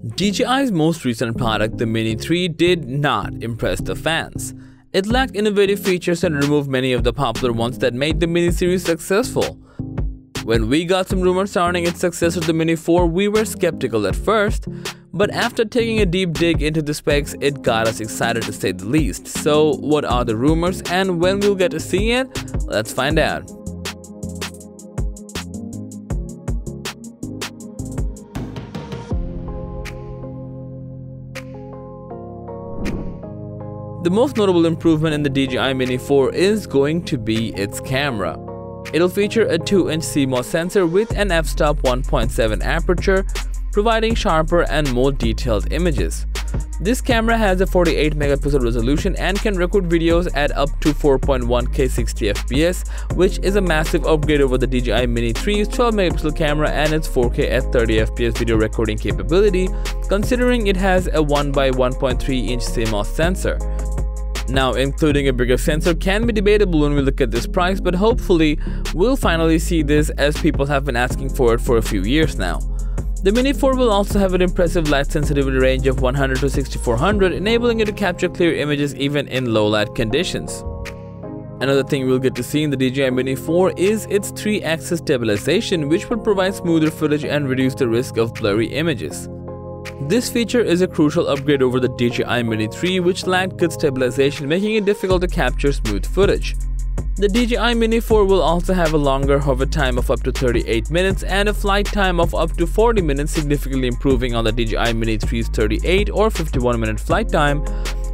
DJI's most recent product, the Mini 3, did not impress the fans. It lacked innovative features and removed many of the popular ones that made the Mini series successful. When we got some rumors surrounding its successor, the Mini 4, we were skeptical at first, but after taking a deep dig into the specs, it got us excited to say the least. So what are the rumors and when we'll get to see it? Let's find out. The most notable improvement in the DJI Mini 4 is going to be its camera. It'll feature a 2-inch CMOS sensor with an f-stop 1.7 aperture, providing sharper and more detailed images. This camera has a 48 megapixel resolution and can record videos at up to 4.1K 60 FPS, which is a massive upgrade over the DJI Mini 3's 12 megapixel camera and its 4K at 30 FPS video recording capability, considering it has a 1x1.3-inch CMOS sensor. Now, including a bigger sensor can be debatable when we look at this price, but hopefully we'll finally see this, as people have been asking for it for a few years now. The Mini 4 will also have an impressive light sensitivity range of 100 to 6400, enabling it to capture clear images even in low light conditions. Another thing we'll get to see in the DJI Mini 4 is its 3-axis stabilization, which will provide smoother footage and reduce the risk of blurry images. This feature is a crucial upgrade over the DJI Mini 3, which lacked good stabilization, making it difficult to capture smooth footage. The DJI Mini 4 will also have a longer hover time of up to 38 minutes and a flight time of up to 40 minutes, significantly improving on the DJI Mini 3's 38 or 51-minute flight time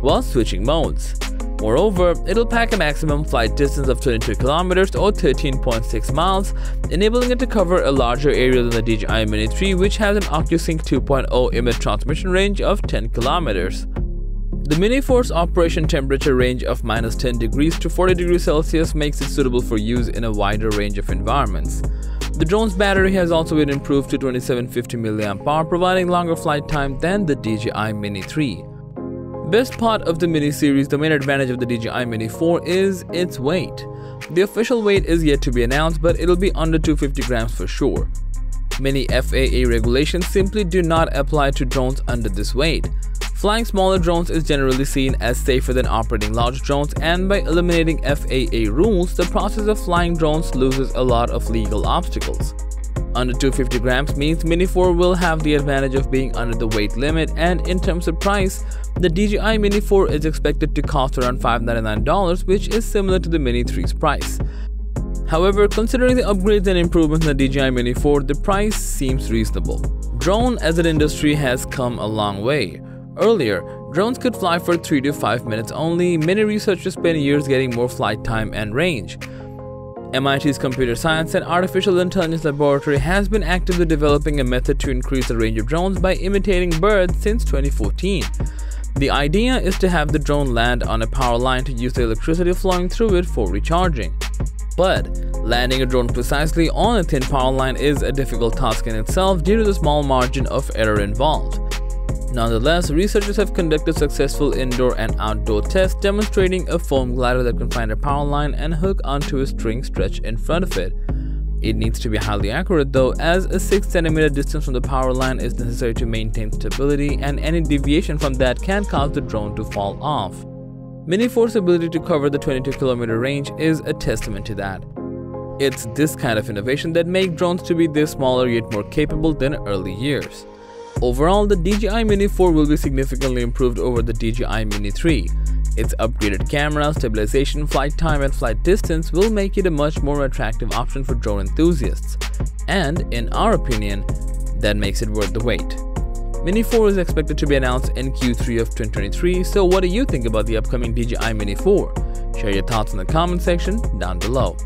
while switching modes. Moreover, it'll pack a maximum flight distance of 22 kilometers or 13.6 miles, enabling it to cover a larger area than the DJI Mini 3, which has an OcuSync 2.0 image transmission range of 10 kilometers. The Mini 4's operation temperature range of -10 degrees to 40 degrees Celsius makes it suitable for use in a wider range of environments. The drone's battery has also been improved to 2750 mAh, providing longer flight time than the DJI Mini 3. Best part of the Mini series, the main advantage of the DJI Mini 4 is its weight. The official weight is yet to be announced, but it'll be under 250 grams for sure. Many FAA regulations simply do not apply to drones under this weight. Flying smaller drones is generally seen as safer than operating large drones, and by eliminating FAA rules, the process of flying drones loses a lot of legal obstacles. Under 250 grams means Mini 4 will have the advantage of being under the weight limit, and in terms of price, the DJI Mini 4 is expected to cost around $599, which is similar to the Mini 3's price. However, considering the upgrades and improvements in the DJI Mini 4, the price seems reasonable. Drone as an industry has come a long way. Earlier, drones could fly for 3 to 5 minutes only. Many researchers spent years getting more flight time and range. MIT's Computer Science and Artificial Intelligence Laboratory has been actively developing a method to increase the range of drones by imitating birds since 2014. The idea is to have the drone land on a power line to use the electricity flowing through it for recharging. But landing a drone precisely on a thin power line is a difficult task in itself due to the small margin of error involved. Nonetheless, researchers have conducted successful indoor and outdoor tests demonstrating a foam glider that can find a power line and hook onto a string stretched in front of it. It needs to be highly accurate though, as a 6 cm distance from the power line is necessary to maintain stability, and any deviation from that can cause the drone to fall off. Mini 4's ability to cover the 22-kilometer range is a testament to that. It's this kind of innovation that makes drones to be this smaller yet more capable than early years. Overall, the DJI Mini 4 will be significantly improved over the DJI Mini 3. Its upgraded camera, stabilization, flight time, and flight distance will make it a much more attractive option for drone enthusiasts. And, in our opinion, that makes it worth the wait. Mini 4 is expected to be announced in Q3 of 2023, so what do you think about the upcoming DJI Mini 4? Share your thoughts in the comment section down below.